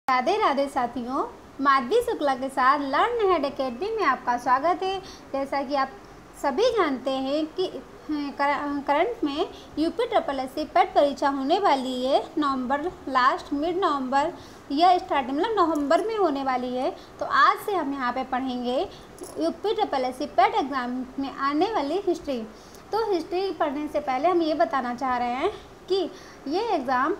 राधे राधे साथियों, माधवी शुक्ला के साथ लर्न अहेड एकेडमी में आपका स्वागत है। जैसा कि आप सभी जानते हैं कि करंट में यूपी SSC पेट परीक्षा होने वाली है। नवंबर लास्ट मिड नवंबर या स्टार्टिंग मतलब नवंबर में होने वाली है। तो आज से हम यहाँ पे पढ़ेंगे यूपी SSC पेट एग्ज़ाम में आने वाली हिस्ट्री। तो हिस्ट्री पढ़ने से पहले हम ये बताना चाह रहे हैं कि ये एग्ज़ाम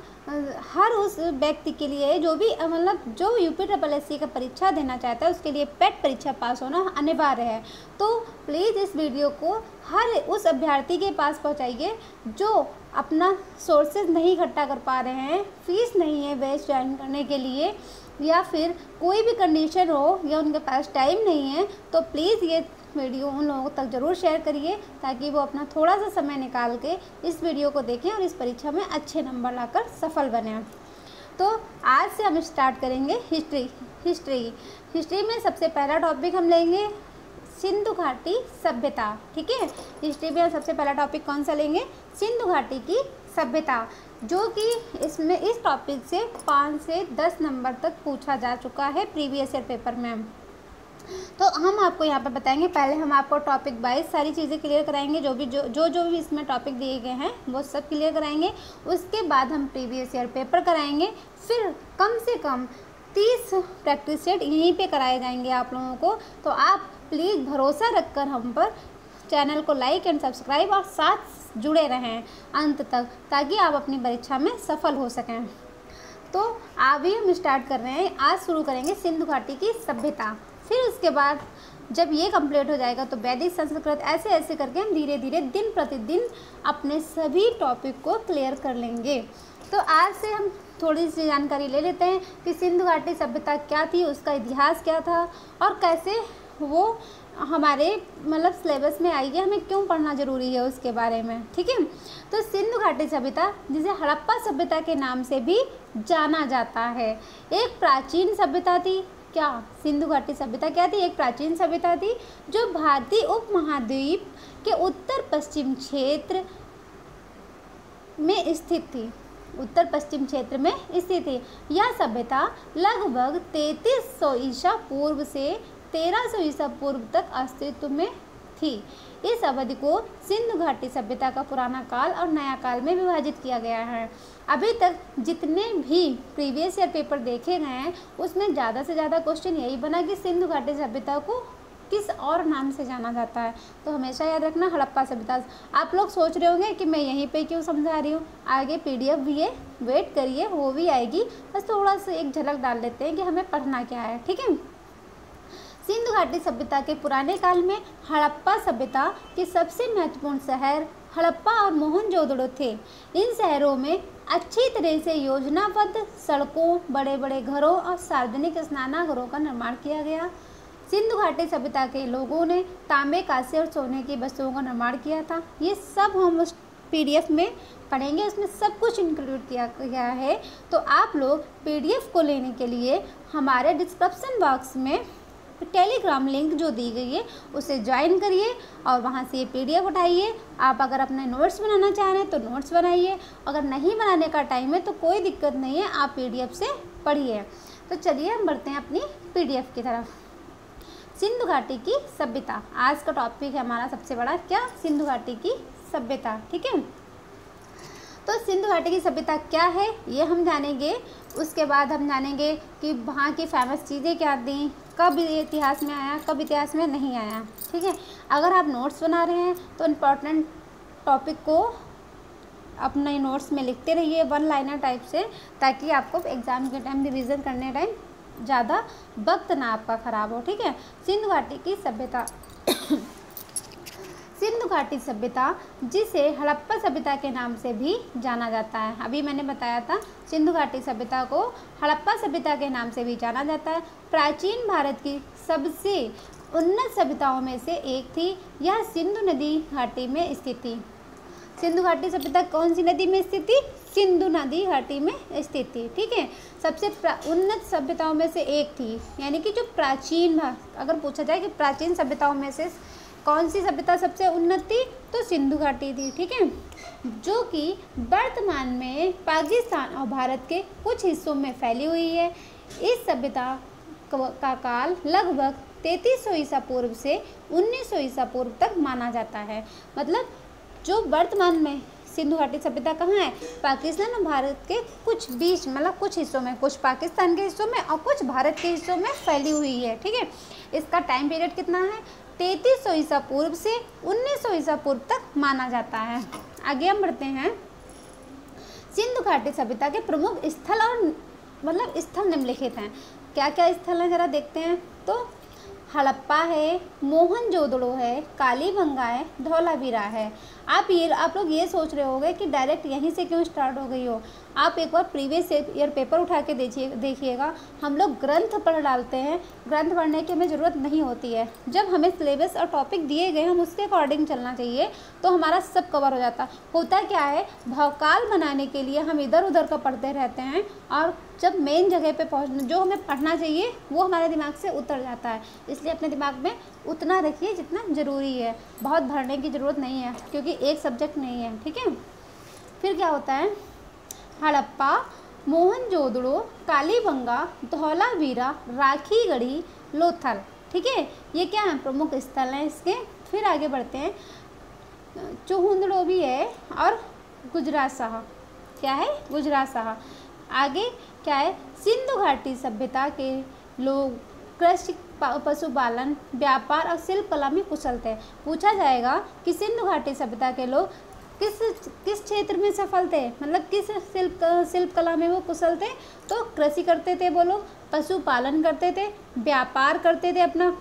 हर उस व्यक्ति के लिए जो भी मतलब जो यूपी SSC का परीक्षा देना चाहता है उसके लिए पेट परीक्षा पास होना अनिवार्य है। तो प्लीज़ इस वीडियो को हर उस अभ्यर्थी के पास पहुंचाइए जो अपना सोर्सेज नहीं इकट्ठा कर पा रहे हैं, फीस नहीं है बैच ज्वाइन करने के लिए, या फिर कोई भी कंडीशन हो या उनके पास टाइम नहीं है। तो प्लीज़ ये वीडियो उन लोगों तक ज़रूर शेयर करिए ताकि वो अपना थोड़ा सा समय निकाल के इस वीडियो को देखें और इस परीक्षा में अच्छे नंबर लाकर सफल बने। तो आज से हम स्टार्ट करेंगे हिस्ट्री में सबसे पहला टॉपिक हम लेंगे सिंधु घाटी सभ्यता। ठीक है, हिस्ट्री में सबसे पहला टॉपिक कौन सा लेंगे? सिंधु घाटी की सभ्यता, जो कि इसमें इस टॉपिक से 5 से 10 नंबर तक पूछा जा चुका है प्रीवियस ईयर पेपर में। तो हम आपको यहाँ पर बताएंगे, पहले हम आपको टॉपिक वाइज सारी चीज़ें क्लियर कराएंगे, जो भी इसमें टॉपिक दिए गए हैं वो सब क्लियर कराएंगे। उसके बाद हम प्रीवियस ईयर पेपर कराएंगे, फिर कम से कम 30 प्रैक्टिस सेट यहीं पे कराए जाएंगे आप लोगों को। तो आप प्लीज़ भरोसा रखकर हम पर चैनल को लाइक एंड सब्सक्राइब और साथ जुड़े रहें अंत तक, ताकि आप अपनी परीक्षा में सफल हो सकें। तो अभी हम स्टार्ट कर रहे हैं, आज शुरू करेंगे सिंधु घाटी की सभ्यता। फिर उसके बाद जब ये कंप्लीट हो जाएगा तो वैदिक संस्कृत, ऐसे ऐसे करके हम धीरे धीरे दिन प्रतिदिन अपने सभी टॉपिक को क्लियर कर लेंगे। तो आज से हम थोड़ी सी जानकारी ले लेते हैं कि सिंधु घाटी सभ्यता क्या थी, उसका इतिहास क्या था और कैसे वो हमारे मतलब सिलेबस में आई है, हमें क्यों पढ़ना ज़रूरी है उसके बारे में। ठीक है, तो सिंधु घाटी सभ्यता, जिसे हड़प्पा सभ्यता के नाम से भी जाना जाता है, एक प्राचीन सभ्यता थी। क्या सिंधु घाटी सभ्यता क्या थी? एक प्राचीन सभ्यता थी जो भारतीय उपमहाद्वीप के उत्तर पश्चिम क्षेत्र में स्थित थी। उत्तर पश्चिम क्षेत्र में स्थित थी। यह सभ्यता लगभग 3300 ईसा पूर्व से 1300 ईसा पूर्व तक अस्तित्व में थी। इस अवधि को सिंधु घाटी सभ्यता का पुराना काल और नया काल में विभाजित किया गया है। अभी तक जितने भी प्रीवियस ईयर पेपर देखे गए हैं उसमें ज़्यादा से ज़्यादा क्वेश्चन यही बना कि सिंधु घाटी सभ्यता को किस और नाम से जाना जाता है। तो हमेशा याद रखना हड़प्पा सभ्यता। आप लोग सोच रहे होंगे कि मैं यहीं पे क्यों समझा रही हूँ, आगे PDF भी है, वेट करिए वो भी आएगी। बस थोड़ा सा एक झलक डाल लेते हैं कि हमें पढ़ना क्या है। ठीक है, सिंधु घाटी सभ्यता के पुराने काल में हड़प्पा सभ्यता के सबसे महत्वपूर्ण शहर हड़प्पा और मोहनजोदड़ो थे। इन शहरों में अच्छी तरह से योजनाबद्ध सड़कों, बड़े बड़े घरों और सार्वजनिक स्नानागारों का निर्माण किया गया। सिंधु घाटी सभ्यता के लोगों ने तांबे, कांसे और सोने की वस्तुओं का निर्माण किया था। ये सब हम उस PDF में पढ़ेंगे, उसमें सब कुछ इंक्लूड किया गया है। तो आप लोग PDF को लेने के लिए हमारे डिस्क्रिप्शन बॉक्स में टेलीग्राम लिंक जो दी गई है उसे ज्वाइन करिए और वहाँ से ये PDF उठाइए। आप अगर अपने नोट्स बनाना चाह रहे हैं तो नोट्स बनाइए, अगर नहीं बनाने का टाइम है तो कोई दिक्कत नहीं है, आप PDF से पढ़िए। तो चलिए हम बढ़ते हैं अपनी PDF की तरफ। सिंधु घाटी की सभ्यता आज का टॉपिक है हमारा सबसे बड़ा, क्या? सिंधु घाटी की सभ्यता। ठीक है, तो सिंधु घाटी की सभ्यता क्या है ये हम जानेंगे। उसके बाद हम जानेंगे कि वहाँ की फेमस चीज़ें क्या थी, कब ये इतिहास में आया, कब इतिहास में नहीं आया। ठीक है, अगर आप नोट्स बना रहे हैं तो इम्पॉर्टेंट टॉपिक को अपने नोट्स में लिखते रहिए 1 लाइनर टाइप से, ताकि आपको एग्ज़ाम के टाइम रिवीजन करने टाइम ज़्यादा वक्त ना आपका ख़राब हो। ठीक है, सिंधु घाटी की सभ्यता सिंधु घाटी सभ्यता, जिसे हड़प्पा सभ्यता के नाम से भी जाना जाता है। अभी मैंने बताया था सिंधु घाटी सभ्यता को हड़प्पा सभ्यता के नाम से भी जाना जाता है। प्राचीन भारत की सबसे उन्नत सभ्यताओं में से एक थी। यह सिंधु नदी घाटी में स्थित थी। सिंधु घाटी सभ्यता कौन सी नदी में स्थित थी? सिंधु नदी घाटी में स्थित थी। ठीक है, सबसे उन्नत सभ्यताओं में से एक थी, यानी कि जो प्राचीन, अगर पूछा जाए कि प्राचीन सभ्यताओं में से कौन सी सभ्यता सबसे उन्नत थी, तो सिंधु घाटी थी। ठीक है, जो कि वर्तमान में पाकिस्तान और भारत के कुछ हिस्सों में फैली हुई है। सभ्यता का काल लगभग 3300 ईसा पूर्व से 1900 ईसा पूर्व तक माना जाता है। मतलब जो वर्तमान में सिंधु घाटी सभ्यता कहाँ है, पाकिस्तान और भारत के कुछ बीच, मतलब कुछ हिस्सों में, कुछ पाकिस्तान के हिस्सों में और कुछ भारत के हिस्सों में फैली हुई है। ठीक है, इसका टाइम पीरियड कितना है, 3300 ईसा पूर्व से 1900 ईसा पूर्व तक माना जाता है। आगे हम बढ़ते हैं। सिंधु घाटी सभ्यता के प्रमुख स्थल और मतलब स्थल निम्नलिखित हैं। क्या क्या स्थल हैं जरा देखते हैं। तो हड़प्पा है, मोहनजोदड़ो है, कालीबंगा है, धौलावीरा है। आप लोग ये सोच रहे होंगे कि डायरेक्ट यहीं से क्यों स्टार्ट हो गई हो। आप एक बार प्रीवियस ईयर पेपर उठा के देखिएगा। हम लोग ग्रंथ पढ़ डालते हैं, ग्रंथ पढ़ने की हमें ज़रूरत नहीं होती है। जब हमें सिलेबस और टॉपिक दिए गए हम उसके अकॉर्डिंग चलना चाहिए, तो हमारा सब कवर हो जाता। होता क्या है, भवकाल बनाने के लिए हम इधर उधर का पढ़ते रहते हैं और जब मेन जगह पे जो हमें पढ़ना चाहिए वो हमारे दिमाग से उतर जाता है। इसलिए अपने दिमाग में उतना रखिए जितना ज़रूरी है, बहुत भरने की ज़रूरत नहीं है क्योंकि एक सब्जेक्ट नहीं है। ठीक है, फिर क्या होता है, हड़प्पा, मोहनजोदड़ो, कालीबंगा, धौलावीरा, राखीगढ़ी, लोथल। ठीक है, ये क्या है, प्रमुख स्थल हैं इसके। फिर आगे बढ़ते हैं, चुहुंदड़ो भी है और गुजरात शाह। क्या है, गुजरात शाह। आगे क्या है, सिंधु घाटी सभ्यता के लोग कृषि, पशुपालन, व्यापार और शिल्प कला में कुशल थे। पूछा जाएगा कि सिंधु घाटी सभ्यता के लोग किस क्षेत्र में सफल थे, मतलब किस शिल्प कला में वो कुशल थे। तो कृषि करते थे वो लोग, पशुपालन करते थे, व्यापार करते थे अपना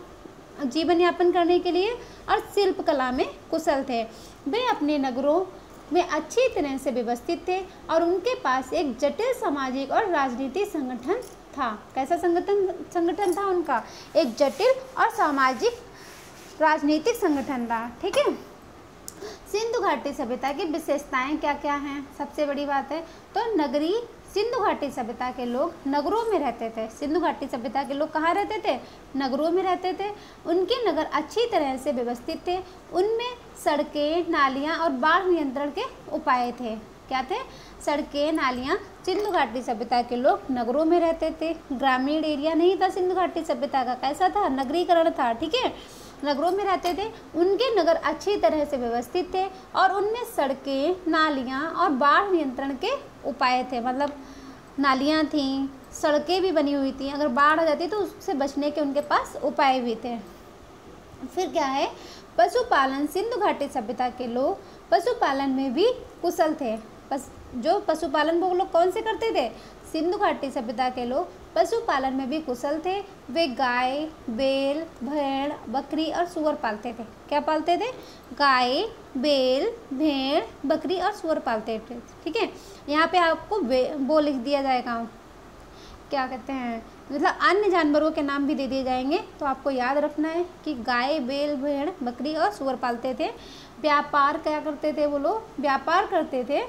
जीवन यापन करने के लिए, और शिल्प कला में कुशल थे। वे अपने नगरों में अच्छी तरह से व्यवस्थित थे और उनके पास एक जटिल सामाजिक और राजनीतिक संगठन था। कैसा संगठन था उनका, एक जटिल और सामाजिक राजनीतिक संगठन था। ठीक है, सिंधु घाटी सभ्यता की विशेषताएं क्या क्या हैं। सबसे बड़ी बात है तो नगरी, सिंधु घाटी सभ्यता के लोग नगरों में रहते थे। सिंधु घाटी सभ्यता के लोग कहाँ रहते थे, नगरों में रहते थे। उनके नगर अच्छी तरह से व्यवस्थित थे, उनमें सड़कें, नालियाँ और बाढ़ नियंत्रण के उपाय थे। क्या थे, सड़कें, नालियाँ। सिंधु घाटी सभ्यता के लोग नगरों में रहते थे, ग्रामीण एरिया नहीं था सिंधु घाटी सभ्यता का। कैसा था, नगरीकरण था। ठीक है, नगरों में रहते थे, उनके नगर अच्छी तरह से व्यवस्थित थे और उनमें सड़कें, नालियाँ और बाढ़ नियंत्रण के उपाय थे। मतलब नालियाँ थीं, सड़कें भी बनी हुई थी, अगर बाढ़ आ जाती तो उससे बचने के उनके पास उपाय भी थे। फिर क्या है, पशुपालन। सिंधु घाटी सभ्यता के लोग पशुपालन में भी कुशल थे। जो पशुपालन वो लोग कौन से करते थे, सिंधु घाटी सभ्यता के लोग पशुपालन में भी कुशल थे। वे गाय, बैल, भेड़, बकरी और सुअर पालते थे। क्या पालते थे, गाय, बैल, भेड़, बकरी और सुअर पालते थे। ठीक है, यहाँ पे आपको वो लिख दिया जाएगा, क्या कहते हैं, मतलब अन्य जानवरों के नाम भी दे दिए जाएंगे, तो आपको याद रखना है कि गाय, बैल, भेड़, बकरी और सुअर पालते थे। व्यापार क्या करते थे वो लोग, व्यापार करते थे।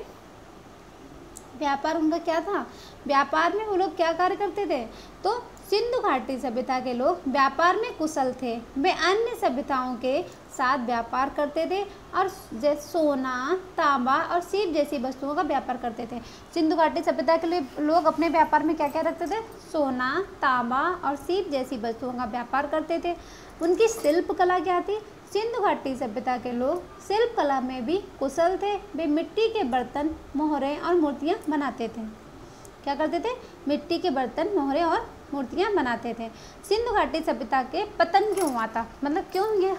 व्यापार उनका क्या था, व्यापार में वो लोग क्या कार्य करते थे, तो सिंधु घाटी सभ्यता के लोग व्यापार में कुशल थे। वे अन्य सभ्यताओं के साथ व्यापार करते थे और जैसे सोना, तांबा और सीप जैसी वस्तुओं का व्यापार करते थे। सिंधु घाटी सभ्यता के लिए लोग अपने व्यापार में क्या क्या रखते थे, सोना, तांबा और सीप जैसी वस्तुओं का व्यापार करते थे। उनकी शिल्प कला क्या थी, सिंधु घाटी सभ्यता के लोग शिल्प कला में भी कुशल थे। वे मिट्टी के बर्तन, मोहरें और मूर्तियाँ बनाते थे। क्या करते थे, मिट्टी के बर्तन, मोहरें और मूर्तियाँ बनाते थे। सिंधु घाटी सभ्यता के पतन क्यों हुआ था, मतलब क्यों ये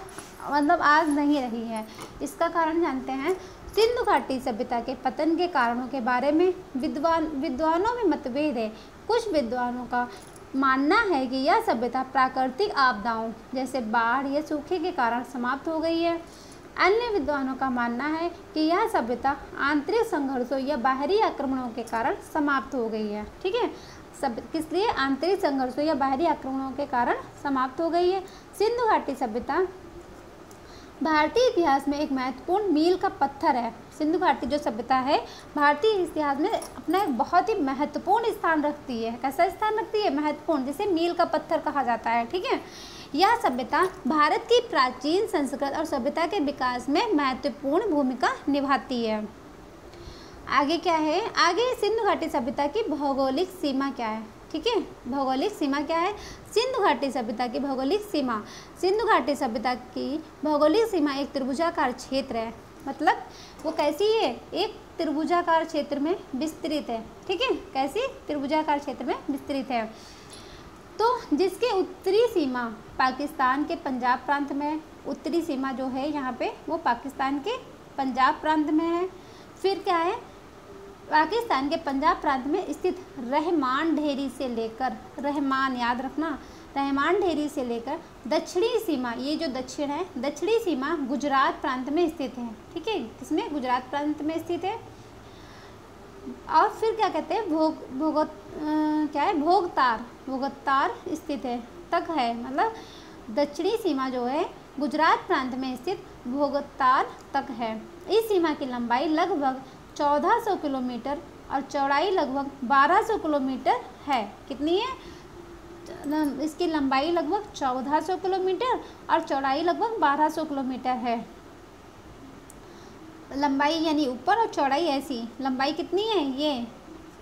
मतलब आज नहीं रही है, इसका कारण जानते हैं। सिंधु घाटी सभ्यता के पतन के कारणों के बारे में विद्वानों में मतभेद है। कुछ विद्वानों का मानना है कि यह सभ्यता प्राकृतिक आपदाओं जैसे बाढ़ या सूखे के कारण समाप्त हो गई है। अन्य विद्वानों का मानना है कि यह सभ्यता आंतरिक संघर्षों या बाहरी आक्रमणों के कारण समाप्त हो गई है। ठीक है, किस लिए, आंतरिक संघर्षों या बाहरी आक्रमणों के कारण समाप्त हो गई है। सिंधु घाटी सभ्यता भारतीय इतिहास में एक महत्वपूर्ण मील का पत्थर है। सिंधु घाटी जो सभ्यता है भारतीय इतिहास में अपना एक बहुत ही महत्वपूर्ण स्थान रखती है। कैसा स्थान रखती है, महत्वपूर्ण, जिसे मील का पत्थर कहा जाता है। ठीक है, यह सभ्यता भारत की प्राचीन संस्कृति और सभ्यता के विकास में महत्वपूर्ण भूमिका निभाती है। आगे क्या है, आगे सिंधु घाटी सभ्यता की भौगोलिक सीमा क्या है। ठीक है। भौगोलिक सीमा क्या है? सिंधु घाटी सभ्यता की भौगोलिक सीमा, सिंधु घाटी सभ्यता की भौगोलिक सीमा एक त्रिभुजाकार क्षेत्र है। मतलब वो कैसी है? एक त्रिभुजाकार क्षेत्र में विस्तृत है, ठीक है। कैसी? त्रिभुजाकार क्षेत्र में विस्तृत है। तो जिसके उत्तरी सीमा पाकिस्तान के पंजाब प्रांत में है, उत्तरी सीमा जो है यहाँ पे वो पाकिस्तान के पंजाब प्रांत में है। फिर क्या है? पाकिस्तान के पंजाब प्रांत में स्थित रहमान ढेरी से लेकर, रहमान याद रखना, रहमान ढेरी से लेकर दक्षिणी सीमा, ये जो दक्षिण है, दक्षिणी सीमा गुजरात प्रांत में स्थित है, ठीक है। किसमें? गुजरात प्रांत में स्थित है। और फिर क्या कहते हैं? भोगतार स्थित है, तक है। मतलब दक्षिणी सीमा जो है गुजरात प्रांत में स्थित भोगतार तक है। इस सीमा की लंबाई लगभग 1400 किलोमीटर और चौड़ाई लगभग 1200 किलोमीटर है। कितनी है? इसकी लंबाई लगभग 1400 किलोमीटर और चौड़ाई लगभग 1200 किलोमीटर है। लंबाई यानी ऊपर और चौड़ाई ऐसी। लंबाई कितनी है? ये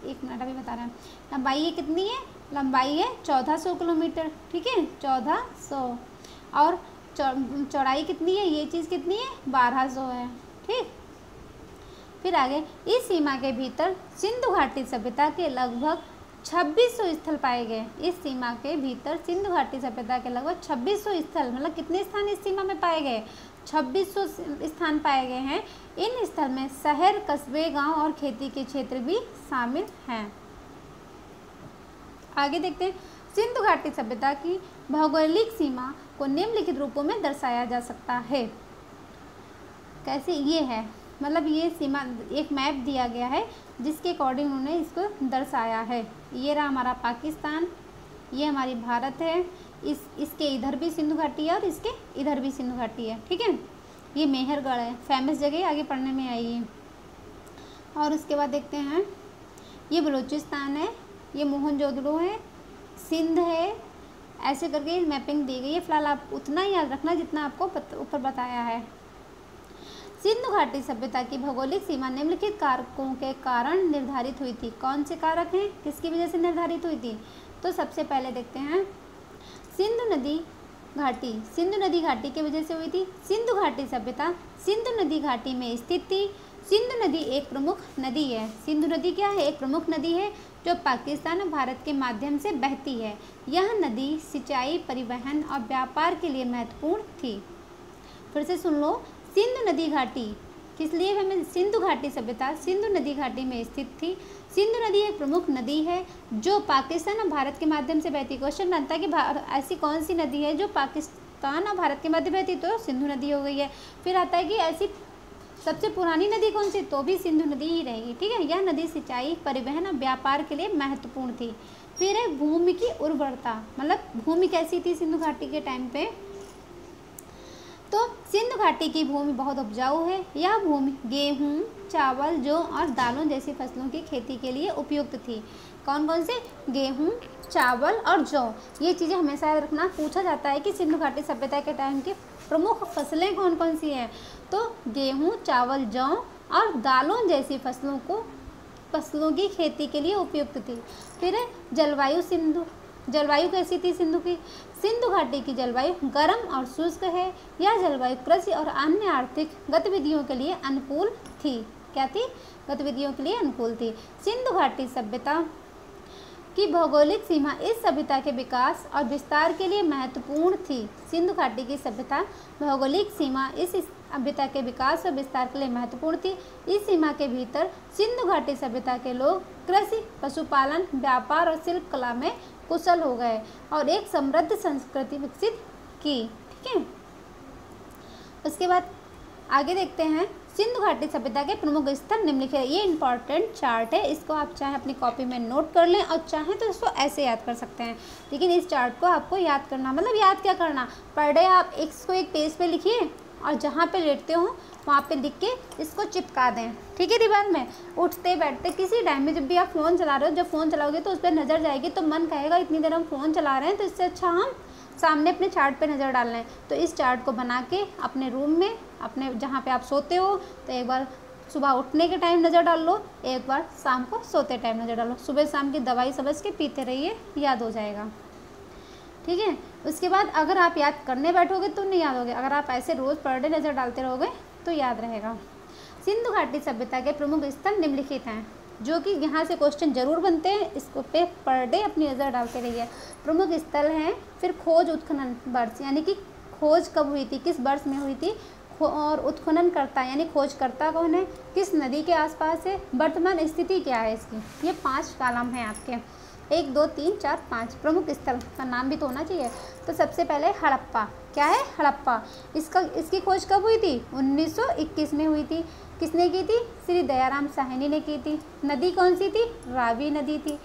1 मिनट अभी बता रहे हैं। लंबाई ये कितनी है? लंबाई है 1400 किलोमीटर, ठीक है, 1400। और चौड़ाई कितनी है? ये चीज़ कितनी है? 1200 है, ठीक। फिर आगे, इस सीमा के भीतर सिंधु घाटी सभ्यता के लगभग 2600 स्थल पाए गए। इस सीमा के भीतर सिंधु घाटी सभ्यता के लगभग 2600 स्थल, मतलब कितने स्थान इस सीमा में पाए गए? 2600 स्थान पाए गए हैं। इन स्थल में शहर, कस्बे, गांव और खेती के क्षेत्र भी शामिल हैं। आगे देखते हैं, सिंधु घाटी सभ्यता की भौगोलिक सीमा को निम्नलिखित रूपों में दर्शाया जा सकता है। कैसे? ये है, मतलब ये सीमा, एक मैप दिया गया है जिसके अकॉर्डिंग उन्होंने इसको दर्शाया है। ये रहा हमारा पाकिस्तान, ये हमारी भारत है, इसके इधर भी सिंधु घाटी है और इसके इधर भी सिंधु घाटी है, ठीक है। ये मेहरगढ़ है, फेमस जगह, आगे पढ़ने में आई है। और उसके बाद देखते हैं, ये बलूचिस्तान है, ये मोहनजोदड़ो है, सिंध है, ऐसे करके मैपिंग दी गई है। फिलहाल आप उतना ही याद रखना जितना आपको ऊपर बताया है। सिंधु घाटी सभ्यता की भौगोलिक सीमा निम्नलिखित कारकों के कारण निर्धारित हुई थी। कौन से कारक हैं? किसकी वजह से निर्धारित हुई थी? तो सबसे पहले देखते हैं, सिंधु नदी घाटी की वजह से हुई थी। सिंधु घाटी सभ्यता सिंधु नदी घाटी में स्थित थी। सिंधु नदी एक प्रमुख नदी है। सिंधु नदी क्या है? एक प्रमुख नदी है जो पाकिस्तान और भारत के माध्यम से बहती है। यह नदी सिंचाई, परिवहन और व्यापार के लिए महत्वपूर्ण थी। फिर से सुन लो, सिंधु नदी घाटी किस लिए हमें? सिंधु घाटी सभ्यता सिंधु नदी घाटी में स्थित थी। सिंधु नदी एक प्रमुख नदी है जो पाकिस्तान और भारत के माध्यम से बहती। क्वेश्चन बनता है कि ऐसी कौन सी नदी है जो पाकिस्तान और भारत के मध्य बहती? तो सिंधु नदी हो गई है। फिर आता है कि ऐसी सबसे पुरानी नदी कौन सी? तो भी सिंधु नदी ही रहेगी, ठीक है। यह नदी सिंचाई, परिवहन और व्यापार के लिए महत्वपूर्ण थी। फिर है भूमि की उर्वरता, मतलब भूमि कैसी थी सिंधु घाटी के टाइम पे? तो सिंधु घाटी की भूमि बहुत उपजाऊ है। यह भूमि गेहूं, चावल, जौ और दालों जैसी फसलों की खेती के लिए उपयुक्त थी। कौन कौन से? गेहूं, चावल और जौ। ये चीज़ें हमेशा याद रखना। पूछा जाता है कि सिंधु घाटी सभ्यता के टाइम की प्रमुख फसलें कौन कौन सी हैं? तो गेहूं, चावल, जौ और दालों जैसी फसलों की खेती के लिए उपयुक्त थी। फिर जलवायु कैसी थी सिंधु की? सिंधु घाटी की जलवायु गर्म और शुष्क है। यह जलवायु कृषि और अन्य आर्थिक गतिविधियों के लिए अनुकूल थी। क्या थी? गतिविधियों के लिए अनुकूल थी। सिंधु घाटी सभ्यता की भौगोलिक सीमा इस सभ्यता के विकास और विस्तार के लिए महत्वपूर्ण थी। सिंधु घाटी की सभ्यता भौगोलिक सीमा इस सभ्यता के विकास और विस्तार के लिए महत्वपूर्ण थी। इस सीमा के भीतर सिंधु घाटी सभ्यता के लोग कृषि, पशुपालन, व्यापार और शिल्प कला में कुशल हो गए और एक समृद्ध संस्कृति विकसित की, ठीक है। उसके बाद आगे देखते हैं, सिंधु घाटी सभ्यता के प्रमुख स्थल निम्नलिखित है। ये इंपॉर्टेंट चार्ट है, इसको आप चाहे अपनी कॉपी में नोट कर लें और चाहें तो इसको ऐसे याद कर सकते हैं, लेकिन इस चार्ट को आपको याद करना, मतलब याद क्या करना, पर डे आप इसको एक पेज पे लिखिए और जहाँ पे लेटते हो वहाँ पे लिख के इसको चिपका दें, ठीक है। दीवार में उठते बैठते किसी टाइम में जब भी आप फ़ोन चला रहे हो, जब फ़ोन चलाओगे तो उस पर नज़र जाएगी तो मन कहेगा इतनी देर हम फ़ोन चला रहे हैं तो इससे अच्छा हम सामने अपने चार्ट पे नज़र डाल लें। तो इस चार्ट को बना के अपने रूम में, अपने जहाँ पे आप सोते हो, तो एक बार सुबह उठने के टाइम नज़र डाल लो, एक बार शाम को सोते टाइम नज़र डालो। सुबह शाम की दवाई समझ के पीते रहिए, याद हो जाएगा, ठीक है। उसके बाद अगर आप याद करने बैठोगे तो नहीं याद होगा, अगर आप ऐसे रोज़ पर डे नज़र डालते रहोगे तो याद रहेगा। सिंधु घाटी सभ्यता के प्रमुख स्थल निम्नलिखित हैं, जो कि यहाँ से क्वेश्चन जरूर बनते हैं, इसको पे पर डे अपनी नज़र डालते रहिए। प्रमुख स्थल हैं, फिर खोज उत्खनन वर्ष, यानी कि खोज कब हुई थी, किस वर्ष में हुई थी, और उत्खनन करता यानी खोजकर्ता कौन है, किस नदी के आसपास है, वर्तमान स्थिति क्या है इसकी। ये 5 कॉलम हैं आपके, 1 2 3 4 5। प्रमुख स्थल का नाम भी तो होना चाहिए। तो सबसे पहले हड़प्पा, क्या है हड़प्पा, इसकी खोज कब हुई थी, 1921 में हुई थी। किसने की थी, श्री दयाराम साहनी ने की थी। नदी कौन सी थी, रावी नदी थी।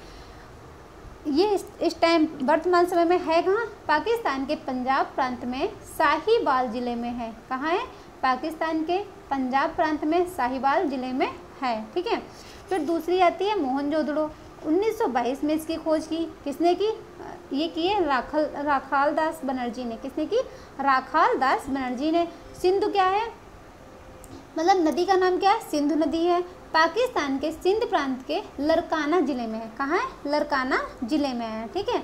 ये इस टाइम वर्तमान समय में है कहाँ, पाकिस्तान के पंजाब प्रांत में साहिवाल ज़िले में है। कहाँ है, पाकिस्तान के पंजाब प्रांत में साहिवाल ज़िले में है, ठीक है। फिर दूसरी आती है मोहनजोदड़ो, 1922 में इसकी खोज की, किसने की, ये की है राखाल दास बनर्जी ने। किसने की, राखाल दास बनर्जी ने। सिंधु क्या है, मतलब नदी का नाम क्या है, सिंधु नदी है। पाकिस्तान के सिंध प्रांत के लरकाना ज़िले में है। कहाँ है, लरकाना ज़िले में है, ठीक है।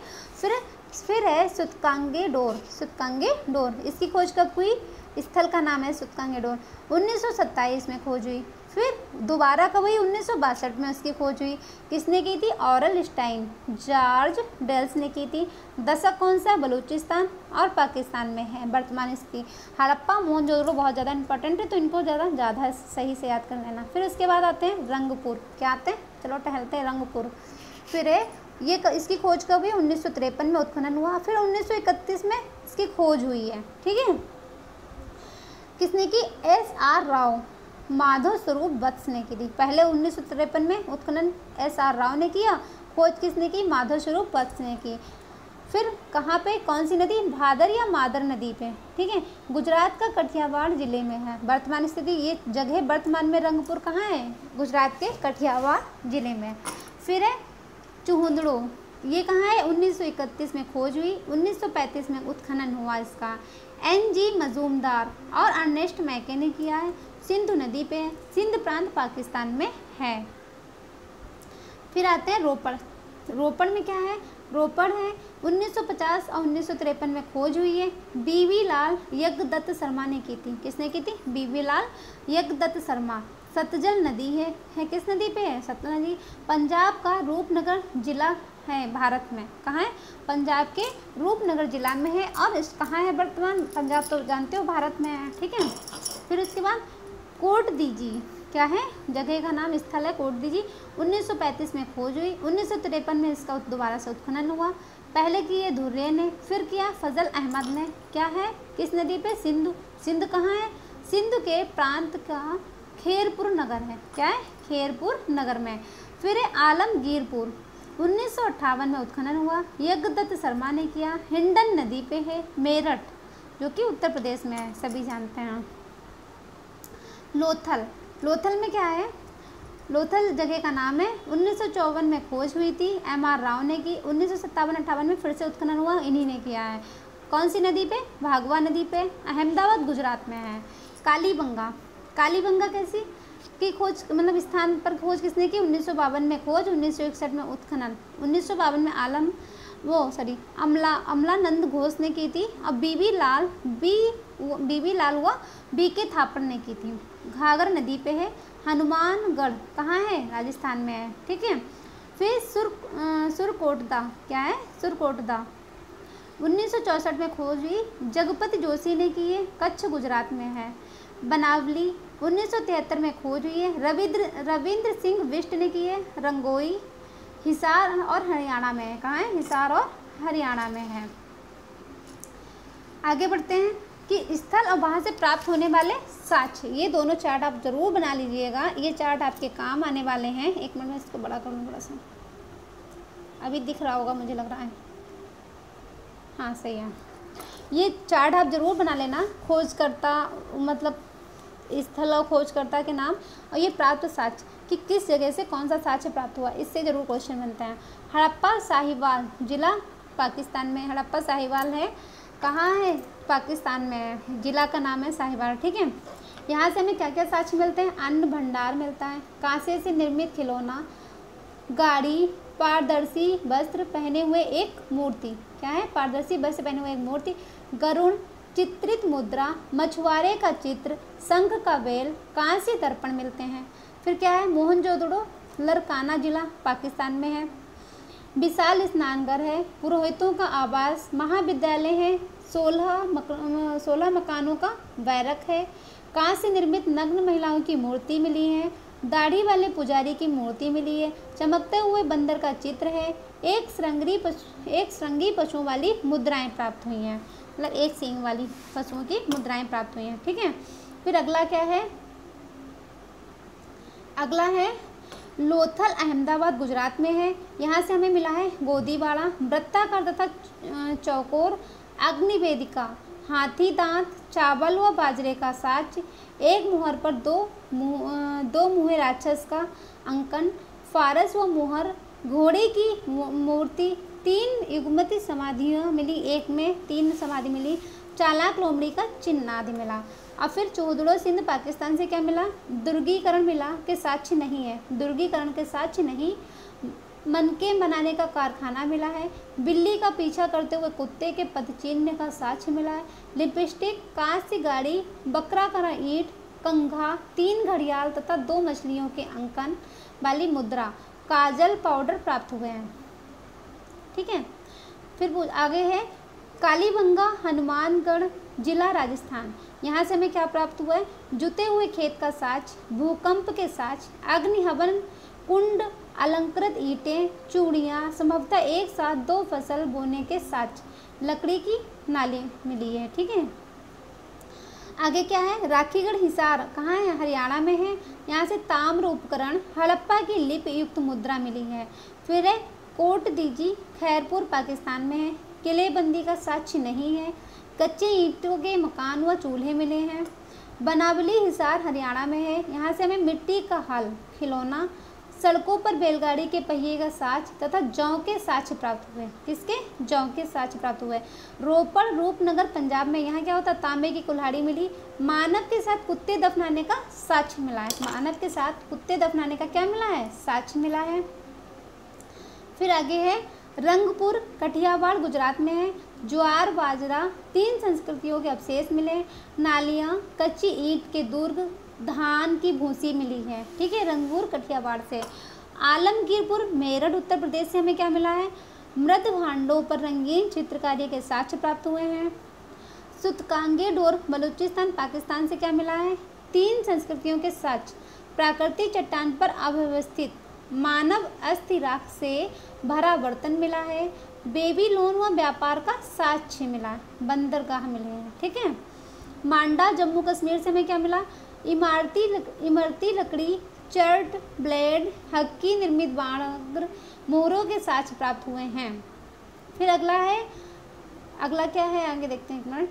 फिर है सुतकांगे डोर, इसकी खोज कब हुई, स्थल का नाम है सुतकांगे डोर, 1927 में खोज हुई। फिर दोबारा कब हुई, 1962 में उसकी खोज हुई। किसने की थी, ऑरल स्टाइन, जॉर्ज डेल्स ने की थी। दशक कौन सा, बलूचिस्तान और पाकिस्तान में है वर्तमान स्थिति। हड़प्पा मोहनजोदड़ो बहुत ज़्यादा इंपॉर्टेंट है, तो इनको ज़्यादा सही से याद कर लेना। फिर उसके बाद आते हैं रंगपुर, क्या आते हैं, चलो टहलते हैं रंगपुर। फिर इसकी खोज कब हुई, 1953 में उत्खनन हुआ। फिर 1931 में इसकी खोज हुई है, ठीक है। किसने की, SR राव, माधव स्वरूप वत्स ने की थी। पहले 1953 में उत्खनन SR राव ने किया, खोज किसने की, माधव स्वरूप वत्स ने की। फिर कहाँ पे, कौन सी नदी, भादर या मादर नदी पे, ठीक है। गुजरात का कठियावाड़ ज़िले में है वर्तमान स्थिति। ये जगह वर्तमान में रंगपुर कहाँ है, गुजरात के कठियावाड़ ज़िले में। फिर है चूहंदड़ो, ये कहाँ है, 1931 में खोज हुई, 1935 में उत्खनन हुआ इसका। NG मजूमदार और अर्नेस्ट मैके ने किया है। सिंधु नदी पे है, सिंध प्रांत पाकिस्तान में है। फिर आते हैं रोपड़ में क्या है, रोपड़ है 1950 और 1953 में खोज हुई है। बीवी लाल यज्ञदत्त शर्मा ने की थी। किसने की थी, बीवी लाल यज्ञदत्त शर्मा। सतलज नदी है किस नदी पे है, सतलज नदी। पंजाब का रूपनगर जिला है भारत में, कहाँ है, पंजाब के रूपनगर जिला में है। और इस कहाँ है वर्तमान, पंजाब तो जानते हो भारत में है, ठीक है। फिर उसके बाद कोट दीजी, क्या है, जगह का नाम, स्थल है कोट दीजी। 1935 में खोज हुई, 1953 में इसका दोबारा से उत्खनन हुआ। पहले किए धुर्रे ने, फिर किया फजल अहमद ने। क्या है, किस नदी पे, सिंध कहाँ है, सिंध के प्रांत का खेरपुर नगर है। क्या है, खेरपुर नगर में। फिर है आलमगीरपुर, 1958 में उत्खनन हुआ, यज्ञदत्त शर्मा ने किया। हिंडन नदी पे है मेरठ, जो कि उत्तर प्रदेश में है, सभी जानते हैं। लोथल में क्या है, लोथल जगह का नाम है। 1954 में खोज हुई थी, MR राव ने की। 1957-58 में फिर से उत्खनन हुआ, इन्हीं ने किया है। कौन सी नदी पे, भागवा नदी पे, अहमदाबाद गुजरात में है। कालीबंगा कैसी की खोज, मतलब स्थान पर खोज किसने की, 1952 में खोज, 1961 में उत्खनन, 1952 में अमलानंद घोष ने की थी। अब बीबी लाल हुआ BK थापड़ ने की थी। घाघर नदी पे है। हनुमानगढ़ कहाँ है, राजस्थान में है, ठीक है। फिर सुरकोटदा, क्या है, सुरकोटदा 1964 में खोज हुई, जगपति जोशी ने की है, कच्छ गुजरात में है। बनावली 1973 में खोज हुई है, रविंद्र सिंह बिष्ट ने की है। रंगोई हिसार और हरियाणा में है, कहाँ है, हिसार और हरियाणा में है। आगे बढ़ते हैं कि स्थल और वहाँ से प्राप्त होने वाले साक्ष्य, ये दोनों चार्ट आप जरूर बना लीजिएगा, ये चार्ट आपके काम आने वाले हैं। एक मिनट में इसको बड़ा कर लूँ थोड़ा सा, अभी दिख रहा होगा मुझे लग रहा है, हाँ सही है। ये चार्ट आप जरूर बना लेना, खोजकर्ता मतलब स्थल और खोजकर्ता के नाम, और ये प्राप्त साक्ष्य कि किस जगह से कौन सा साक्ष्य प्राप्त हुआ, इससे जरूर क्वेश्चन बनते हैं। हड़प्पा साहिवाल जिला पाकिस्तान में, हड़प्पा साहिवाल है, कहाँ है, पाकिस्तान में है, जिला का नाम है साहिवाल, ठीक है। यहाँ से हमें क्या क्या साक्ष्य मिलते हैं? अन्न भंडार मिलता है, कांसे से निर्मित खिलौना, गाड़ी, पारदर्शी वस्त्र पहने हुए एक मूर्ति। क्या है? पारदर्शी वस्त्र पहने हुए एक मूर्ति, गरुण, चित्रित मुद्रा, मछुआरे का चित्र, शंख का बेल, कांस्य दर्पण मिलते हैं। फिर क्या है? मोहनजोदड़ो लरकाना जिला पाकिस्तान में है। विशाल स्नानघर है, पुरोहितों का आवास, महाविद्यालय है, 16 मकानों का बैरक है, कांस्य निर्मित नग्न महिलाओं की मूर्ति मिली है, दाढ़ी वाले पुजारी की मूर्ति मिली है, चमकते हुए बंदर का चित्र है, एक श्रृंगी पशुओं वाली मुद्राएं प्राप्त हुई हैं, मतलब एक सींग वाली पशुओं की मुद्राएं प्राप्त हुई हैं। ठीक है। फिर अगला क्या है? अगला है लोथल, अहमदाबाद गुजरात में है। यहाँ से हमें मिला है गोदीबाड़ा, वृत्ताकार तथा चौकोर अग्निवेदिका, हाथी दांत, चावल व बाजरे का साच, एक मुहर पर दो मुहे राक्षस का अंकन, फारस व मोहर, घोड़े की मूर्ति, 3 युग्मति समाधियाँ मिली, एक में 3 समाधि मिली, चालाक लोमड़ी का चिन्ह आदि मिला। और फिर चौधड़ो सिंध पाकिस्तान से क्या मिला? दुर्गीकरण मिला के साक्ष्य नहीं है, दुर्गीकरण के साक्ष्य नहीं, मनके बनाने का कारखाना मिला है, बिल्ली का पीछा करते हुए कुत्ते के पदचिन्ह का साक्ष्य मिला है, लिपस्टिक, कांस्य गाड़ी, बकरा का ईंट, कंघा, 3 घड़ियाल तथा 2 मछलियों के अंकन वाली मुद्रा, काजल, पाउडर प्राप्त हुए हैं। ठीक है। फिर आगे है कालीबंगा, हनुमानगढ़ जिला राजस्थान। यहाँ से हमें क्या प्राप्त हुआ है? जुते हुए खेत का साच, भूकंप के साच, अग्नि हवन कुंड, अलंकृत ईंटें, चूड़ियाँ, संभवतः एक साथ 2 फसल बोने के साच, लकड़ी की नाली मिली है। ठीक है। आगे क्या है? राखीगढ़ हिसार कहाँ है? हरियाणा में है। यहाँ से ताम्र उपकरण, हड़प्पा की लिपि युक्त मुद्रा मिली है। फिर है कोट दीजी, खैरपुर पाकिस्तान में है। किलेबंदी का साक्ष्य नहीं है। कच्चे ईंटों के मकान व चूल्हे मिले हैं। बनावली हिसार हरियाणा में है। यहाँ से हमें मिट्टी का हल, खिलौना, सड़कों पर बैलगाड़ी के पहिए का साच तथा जौ के साक्ष्य प्राप्त हुए। किसके? जौ के साक्ष्य प्राप्त हुए। रोपड़, रूपनगर पंजाब में, यहाँ क्या होता है? तांबे की कुल्हाड़ी मिली। मानव के साथ कुत्ते दफनाने का साक्ष्य मिला है। मानव के साथ कुत्ते दफनाने का क्या मिला है? साक्ष्य मिला है। फिर आगे है रंगपुर, कठियावाड़ गुजरात में है। ज्वार, बाजरा, 3 संस्कृतियों के अवशेष मिले। नालियाँ, कच्ची ईंट के दुर्ग, धान की भूसी मिली है। ठीक है। रंगपुर कठियावाड़ से। आलमगीरपुर, मेरठ उत्तर प्रदेश से हमें क्या मिला है? मृद भांडों पर रंगीन चित्रकारी के साक्ष्य प्राप्त हुए हैं। सुतकांगे डोर, बलूचिस्तान पाकिस्तान से क्या मिला है? 3 संस्कृतियों के साक्ष्य। प्राकृतिक चट्टान पर अव्यवस्थित मानव अस्थि राख से भरा बर्तन मिला है। बेबीलोन व व्यापार का साक्ष्य मिला, बंदरगाह मिले हैं। ठीक है। मांडा, जम्मू कश्मीर से हमें क्या मिला? इमारती लकड़ी, चर्ट, ब्लेड, हक्की निर्मित बाणग्र, मोहरों के साक्ष्य प्राप्त हुए हैं। फिर अगला क्या है? आगे देखते हैं, एक मिनट।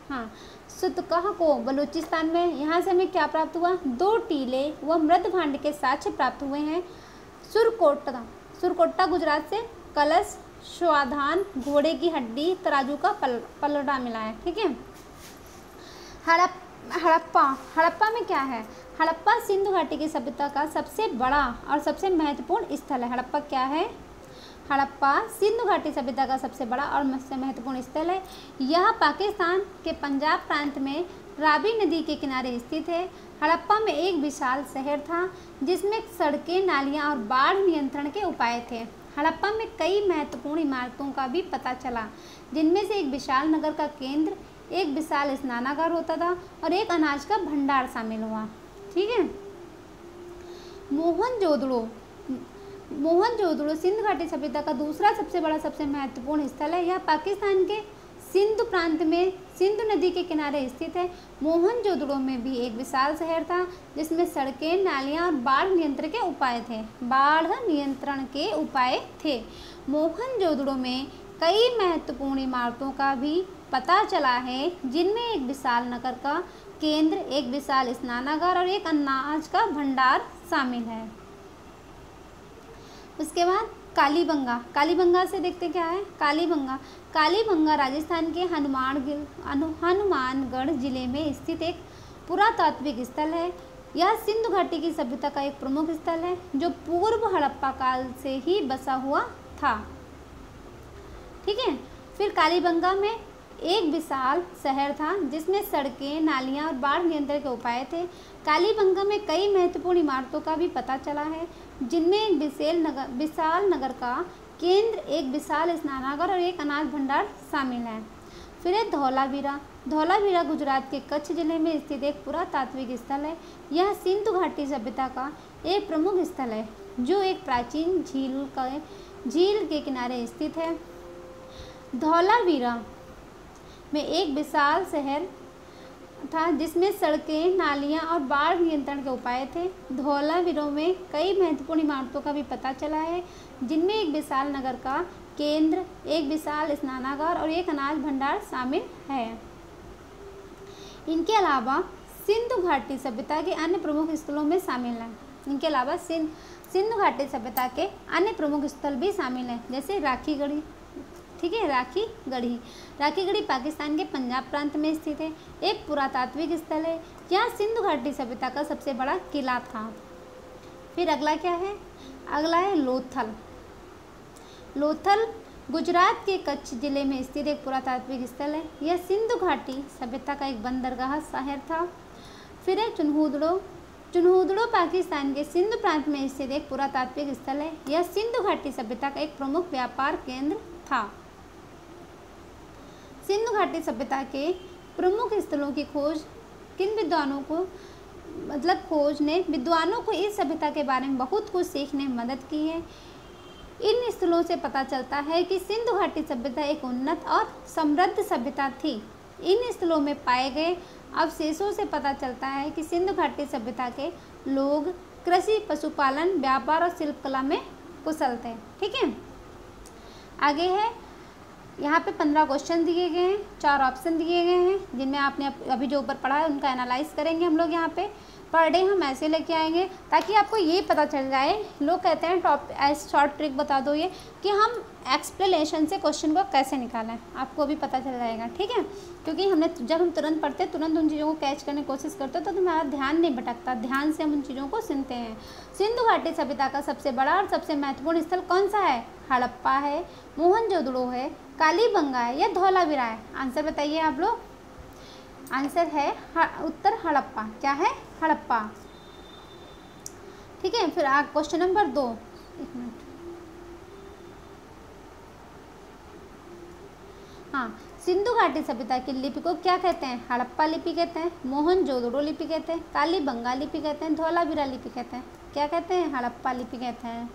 हाँ, सुतकाह को बलूचिस्तान में, यहाँ से हमें क्या प्राप्त हुआ? 2 टीले व मृद भांड के साक्ष्य प्राप्त हुए हैं। सुरकोट्टा गुजरात से कलश, स्वाधान, घोड़े की हड्डी, तराजू का पलड़ा मिला है। ठीक है। हड़प्पा में क्या है? हड़प्पा सिंधु घाटी की सभ्यता का सबसे बड़ा और सबसे महत्वपूर्ण स्थल है। हड़प्पा क्या है? हड़प्पा सिंधु घाटी सभ्यता का सबसे बड़ा और सबसे महत्वपूर्ण स्थल है। यह पाकिस्तान के पंजाब प्रांत में रावी नदी के किनारे स्थित है। हड़प्पा में एक विशाल शहर था जिसमें सड़कें, नालियाँ और बाढ़ नियंत्रण के उपाय थे। हड़प्पा में कई महत्वपूर्ण इमारतों का भी पता चला, जिनमें से एक विशाल नगर का केंद्र, एक विशाल स्नानागार होता था और एक अनाज का भंडार शामिल हुआ। ठीक है। मोहनजोदड़ो सिंधु घाटी सभ्यता का दूसरा सबसे बड़ा, सबसे महत्वपूर्ण स्थल है। यह पाकिस्तान के सिंधु प्रांत में सिंधु नदी के किनारे स्थित है। मोहनजोदड़ो में भी एक विशाल शहर था जिसमें सड़कें, नालियाँ और बाढ़ नियंत्रण के उपाय थे। मोहनजोदड़ो में कई महत्वपूर्ण इमारतों का भी पता चला है, जिनमें एक विशाल नगर का केंद्र, एक विशाल स्नानागार और एक अनाज का भंडार शामिल है। उसके बाद कालीबंगा से देखते क्या है? कालीबंगा राजस्थान के हनुमानगढ़ जिले में स्थित एक पुरातात्विक स्थल है। यह सिंधु घाटी की सभ्यता का एक प्रमुख स्थल है जो पूर्व हड़प्पा काल से ही बसा हुआ था। ठीक है। फिर कालीबंगा में एक विशाल शहर था जिसमें सड़कें, नालियां और बाढ़ नियंत्रण के उपाय थे। कालीबंगा में कई महत्वपूर्ण इमारतों का भी पता चला है, जिनमें एक विशाल नगर का केंद्र, एक विशाल स्नानागार और एक अनाज भंडार शामिल है। फिर है धौलावीरा। धौलावीरा गुजरात के कच्छ जिले में स्थित एक पुरातात्विक स्थल है। यह सिंधु घाटी सभ्यता का एक प्रमुख स्थल है जो एक प्राचीन झील के किनारे स्थित है। धौलावीरा में एक विशाल शहर था जिसमें सड़कें, नालियां और बाढ़ नियंत्रण के उपाय थे। धौलावीरा में कई महत्वपूर्ण इमारतों का भी पता चला है, जिनमें एक विशाल नगर का केंद्र, एक विशाल स्नानागार और एक अनाज भंडार शामिल है। इनके अलावा सिंधु घाटी सभ्यता के अन्य प्रमुख स्थलों में शामिल हैं। इनके अलावा सिंधु घाटी सभ्यता के अन्य प्रमुख स्थल भी शामिल हैं, जैसे राखी गढ़ी। ठीक है, राखी गढ़ी पाकिस्तान के पंजाब प्रांत में स्थित है, एक पुरातात्विक स्थल है। यह सिंधु घाटी सभ्यता का सबसे बड़ा किला था। फिर अगला क्या है? अगला है लोथल। लोथल गुजरात के कच्छ जिले में स्थित एक पुरातात्विक स्थल है। यह सिंधु घाटी सभ्यता का एक बंदरगाह शहर था। फिर है चुनहुदड़ो पाकिस्तान के सिंधु प्रांत में स्थित एक पुरातात्विक स्थल है। यह सिंधु घाटी सभ्यता का एक प्रमुख व्यापार केंद्र था। सिंधु घाटी सभ्यता के प्रमुख स्थलों की खोज विद्वानों को इस सभ्यता के बारे में बहुत कुछ सीखने में मदद की है। इन स्थलों से पता चलता है कि सिंधु घाटी सभ्यता एक उन्नत और समृद्ध सभ्यता थी। इन स्थलों में पाए गए अवशेषों से पता चलता है कि सिंधु घाटी सभ्यता के लोग कृषि, पशुपालन, व्यापार और शिल्पकला में कुशल थे। ठीक है, आगे है, यहाँ पे 15 क्वेश्चन दिए गए हैं, 4 ऑप्शन दिए गए हैं, जिनमें आपने अभी जो ऊपर पढ़ा है उनका एनालाइज करेंगे हम लोग। यहाँ पे पर डे हम ऐसे लेके आएंगे ताकि आपको ये पता चल जाए। लोग कहते हैं शॉर्ट ट्रिक बता दो ये कि हम एक्सप्लेनेशन से क्वेश्चन को कैसे निकालें, आपको भी पता चल जाएगा। ठीक है, क्योंकि जब हम तुरंत पढ़ते तुरंत उन चीज़ों को कैच करने की कोशिश करते तो हमारा ध्यान नहीं भटकता, ध्यान से हम उन चीज़ों को सुनते हैं। सिंधु घाटी सभ्यता का सबसे बड़ा और सबसे महत्वपूर्ण स्थल कौन सा है? हड़प्पा है, मोहनजोदड़ो है, कालीबंगा है या धौलावीरा है? आंसर बताइए आप लोग। आंसर है उत्तर हड़प्पा। क्या है? हड़प्पा। ठीक है, फिर क्वेश्चन नंबर 2। एक मिनट, हाँ, सिंधु घाटी सभ्यता की लिपि को क्या कहते हैं? हड़प्पा लिपि कहते हैं, मोहनजोदड़ो लिपि कहते हैं, कालीबंगा लिपि कहते हैं, धौलावीरा लिपि कहते हैं। क्या कहते हैं? हड़प्पा लिपि कहते हैं।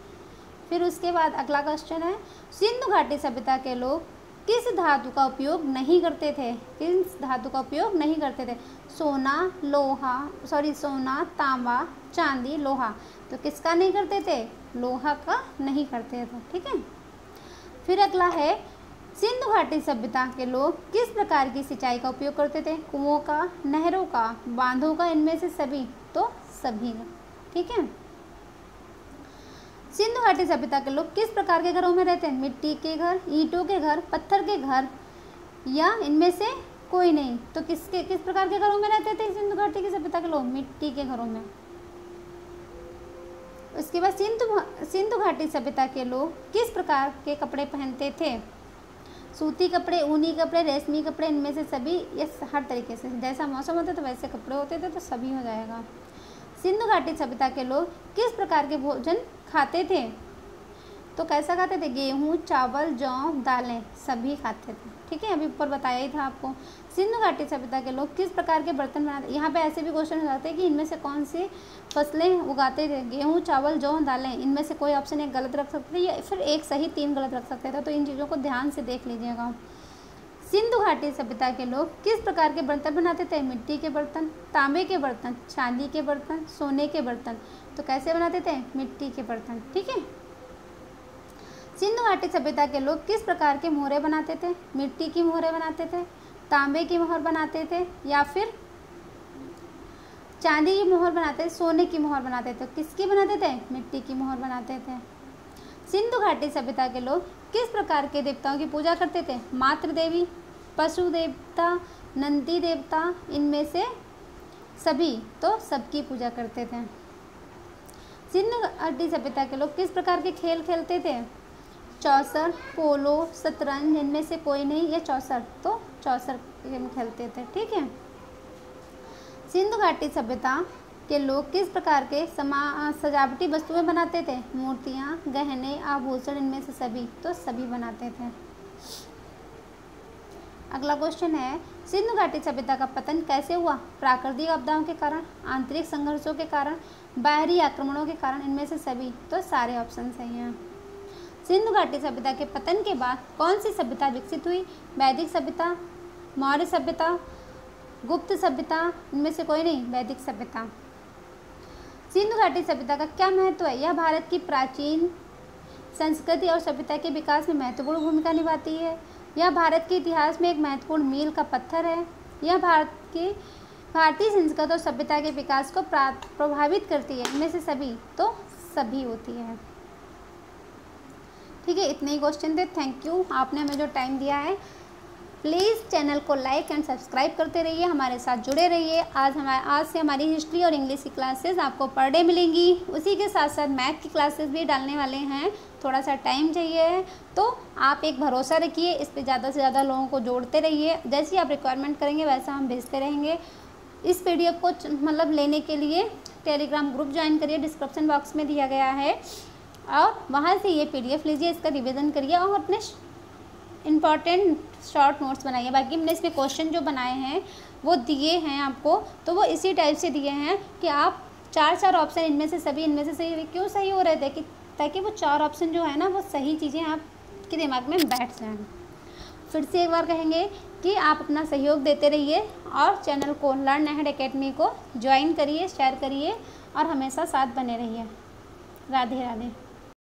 फिर उसके बाद अगला क्वेश्चन है, सिंधु घाटी सभ्यता के लोग किस धातु का उपयोग नहीं करते थे? किस धातु का उपयोग नहीं करते थे? सोना, तांबा, चांदी, लोहा। तो किसका नहीं करते थे? लोहा का नहीं करते थे। ठीक है, फिर अगला है, सिंधु घाटी सभ्यता के लोग किस प्रकार की सिंचाई का उपयोग करते थे? कुओं का, नहरों का, बांधों का, इनमें से सभी? तो सभी का। ठीक है, सिंधु घाटी सभ्यता के लोग किस प्रकार के घरों में रहते हैं? मिट्टी के घर, ईंटों के घर, पत्थर के घर या इनमें से कोई नहीं? तो किस प्रकार के घरों में रहते थे सिंधु घाटी की सभ्यता के लोग? मिट्टी के घरों में। उसके बाद सिंधु घाटी सभ्यता के लोग किस प्रकार के कपड़े पहनते थे? सूती कपड़े, ऊनी कपड़े, रेशमी कपड़े, इनमें से सभी? ये हर तरीके से, जैसा मौसम होता था वैसे कपड़े होते थे, तो सभी हो जाएगा। सिंधु घाटी सभ्यता के लोग किस प्रकार के भोजन खाते थे? तो कैसा खाते थे? गेहूँ, चावल, जौ, दालें, सभी खाते थे। ठीक है, अभी ऊपर बताया ही था आपको। सिंधु घाटी सभ्यता के लोग किस प्रकार के बर्तन बनाते? यहाँ पे ऐसे भी क्वेश्चन हो जाते हैं कि इनमें से कौन सी फसलें उगाते थे? गेहूँ, चावल, जौ, दालें, इनमें से कोई ऑप्शन एक गलत रख सकते थे या फिर एक सही 3 गलत रख सकते थे। तो इन चीज़ों को ध्यान से देख लीजिएगा। सिंधु घाटी सभ्यता के लोग किस प्रकार के बर्तन बनाते थे? मिट्टी के बर्तन, तांबे के बर्तन, चांदी के बर्तन, सोने के बर्तन। तो कैसे बनाते थे? मिट्टी के बर्तन। ठीक है, सिंधु घाटी सभ्यता के लोग किस प्रकार के मोहरे बनाते थे? मिट्टी की मोहरे बनाते थे, तांबे की मोहर बनाते थे या फिर चांदी की मोहर बनाते थे, सोने की मोहर बनाते थे? किसकी बनाते थे? मिट्टी की मोहर बनाते थे। सिंधु घाटी सभ्यता के लोग किस प्रकार के देवताओं की पूजा करते थे? मातृ देवी, पशु देवता, नंदी देवता, इनमें से सभी, तो सबकी पूजा करते थे। सिंधु घाटी सभ्यता के लोग किस प्रकार के खेल खेलते थे? चौसर, पोलो, शतरंज, इनमें से कोई नहीं, या चौसर, तो चौसर गेम खेलते थे। ठीक है। सिंधु घाटी सभ्यता के लोग किस प्रकार के सजावटी वस्तुएं बनाते थे? मूर्तियां, गहने, आभूषण, इनमें से सभी, तो सभी बनाते थे। अगला क्वेश्चन है, सिंधु घाटी सभ्यता का पतन कैसे हुआ? प्राकृतिक आपदाओं के कारण, आंतरिक संघर्षों के कारण, बाहरी आक्रमणों के कारण, इनमें से सभी, तो सारे ऑप्शन सही हैं। सिंधु घाटी सभ्यता के पतन के बाद कौन सी सभ्यता विकसित हुई? वैदिक सभ्यता, मौर्य सभ्यता, गुप्त सभ्यता, इनमें से कोई नहीं, वैदिक सभ्यता। सिंधु घाटी सभ्यता का क्या महत्व है? यह भारत की प्राचीन संस्कृति और सभ्यता के विकास में महत्वपूर्ण भूमिका निभाती है। यह भारत के इतिहास में एक महत्वपूर्ण मील का पत्थर है। यह भारतीय संस्कृति और सभ्यता के विकास को प्रभावित करती है। इनमें से सभी, तो सभी होती है। ठीक है, इतने ही क्वेश्चन थे। थैंक यू, आपने हमें जो टाइम दिया है। प्लीज़ चैनल को लाइक एंड सब्सक्राइब करते रहिए, हमारे साथ जुड़े रहिए। आज से हमारी हिस्ट्री और इंग्लिश की क्लासेस आपको पर डे मिलेंगी। उसी के साथ साथ मैथ की क्लासेस भी डालने वाले हैं। थोड़ा सा टाइम चाहिए है, तो आप एक भरोसा रखिए, इस पर ज़्यादा से ज़्यादा लोगों को जोड़ते रहिए। जैसी आप रिक्वायरमेंट करेंगे वैसा हम भेजते रहेंगे। इस PDF को मतलब लेने के लिए टेलीग्राम ग्रुप ज्वाइन करिए, डिस्क्रिप्शन बॉक्स में दिया गया है, और वहाँ से ये PDF लीजिए, इसका रिविज़न करिए और अपने इम्पॉर्टेंट शॉर्ट नोट्स बनाइए। बाकी मैंने इसमें क्वेश्चन जो बनाए हैं वो दिए हैं आपको, तो वो इसी टाइप से दिए हैं कि आप 4 ऑप्शन इनमें से सभी, इनमें से सही क्यों सही हो रहे थे, कि ताकि वो 4 ऑप्शन जो है ना वो सही चीज़ें आपके दिमाग में बैठ जाएँ। फिर से एक बार कहेंगे कि आप अपना सहयोग देते रहिए और चैनल को लर्न अहेड एकेडमी को ज्वाइन करिए, शेयर करिए और हमेशा साथ बने रहिए। राधे राधे।